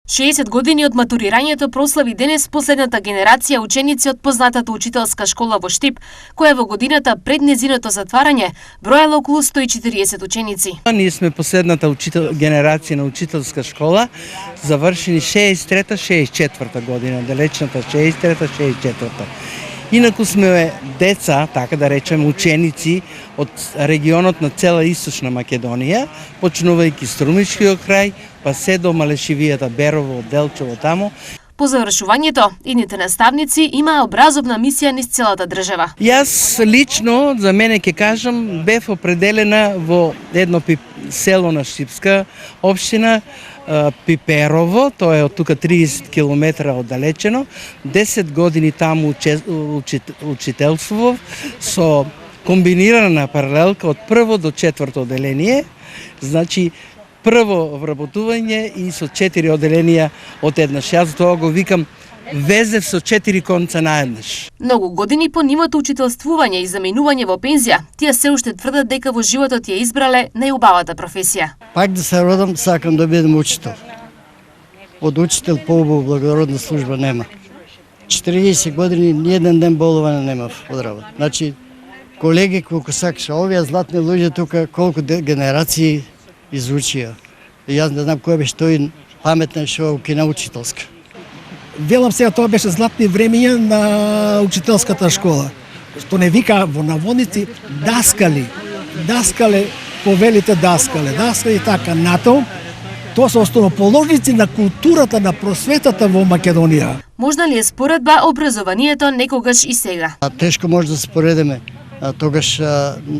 60 години од матурирањето прослави денес последната генерација ученици од познатата учителска школа во Штип, која во годината пред незиното затварање броела околу 140 ученици. Ние сме последната генерација на учителска школа, завршени 63-64 година, далечната 63-64. Инаку сме деца, така да речем, ученици од регионот на цела Источна Македонија, почнувајќи Струмичкиот крај, па се до Малешевијата, Берово, Делчево тамо. По завршувањето, идните наставници имаа образовна мисија низ целата држава. Јас лично, за мене ќе кажам, бев определена во едно село на Штипска општина, Пиперово, тоа е од тука 30 км оддалечено, 10 години таму учителствував со комбинирана паралелка од прво до четврто оделение, значи прво вработување и со 4 оделенија од еднаш. Јас тоа го викам везев со 4 конца наеднаш. Многу години по нивото учителствување и заминување во пензија, тие се уште тврдат дека во животот ја избрале најубавата професија. Пак да се родам, сакам да бидам учител. Од учител поубава благородна служба нема. 40 години ниеден ден болување немав од работа. Значи, колеги, колку сакаш, овие златни луѓе тука, колку генерации изучија. И јас не знам кој беше тој паметен што укина учителска. Велам сега, тоа беше златни времења на учителската школа. Што не вика во наводници даскали. Даскале, повелите даскале. Даскали така натом. Тоа се основоположници на културата, на просветата во Македонија. Можна ли е споредба образованието некогаш и сега? Тешко може да споредиме. Тогаш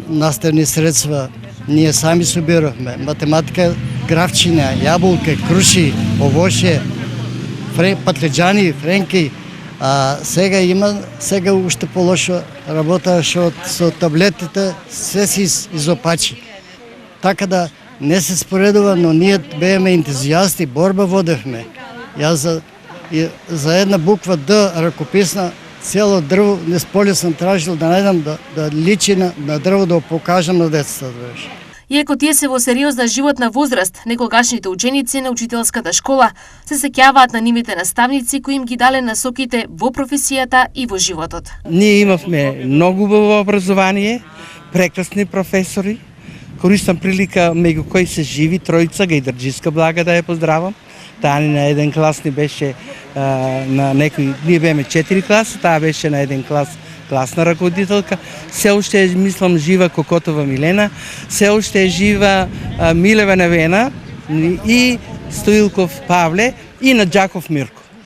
наставни средства ние сами собирахме. Математика, графчина, јаболка, круши, овоше, патлеџани, френки. Сега уште полошо работа со таблетите, се си изопачи. Така да не се споредува, но ние бееме ентузијасти, борба водевме. Јас за една буква Д ракописна цело дрво низ поле сам тражил да најдам да личи на дрво да покажам на децата. Иако тие се во сериозна животна возраст, некогашните ученици на учителската школа се сеќаваат на нивните наставници кои им ги дале насоките во професијата и во животот. Ние имавме многу убаво образование, прекрасни професори. Користам прилика меѓу кои се живи Тројца Гајдарџиска Блага да ја поздравам. Таа ни на еден клас ни беше на некои, ние беме 4 класи, таа беше на еден клас класна раководителка. Се уште е, мислам, жива Кокотова Милена, се уште е жива Милева Невена и Стоилков Павле и на Џаков Мирко.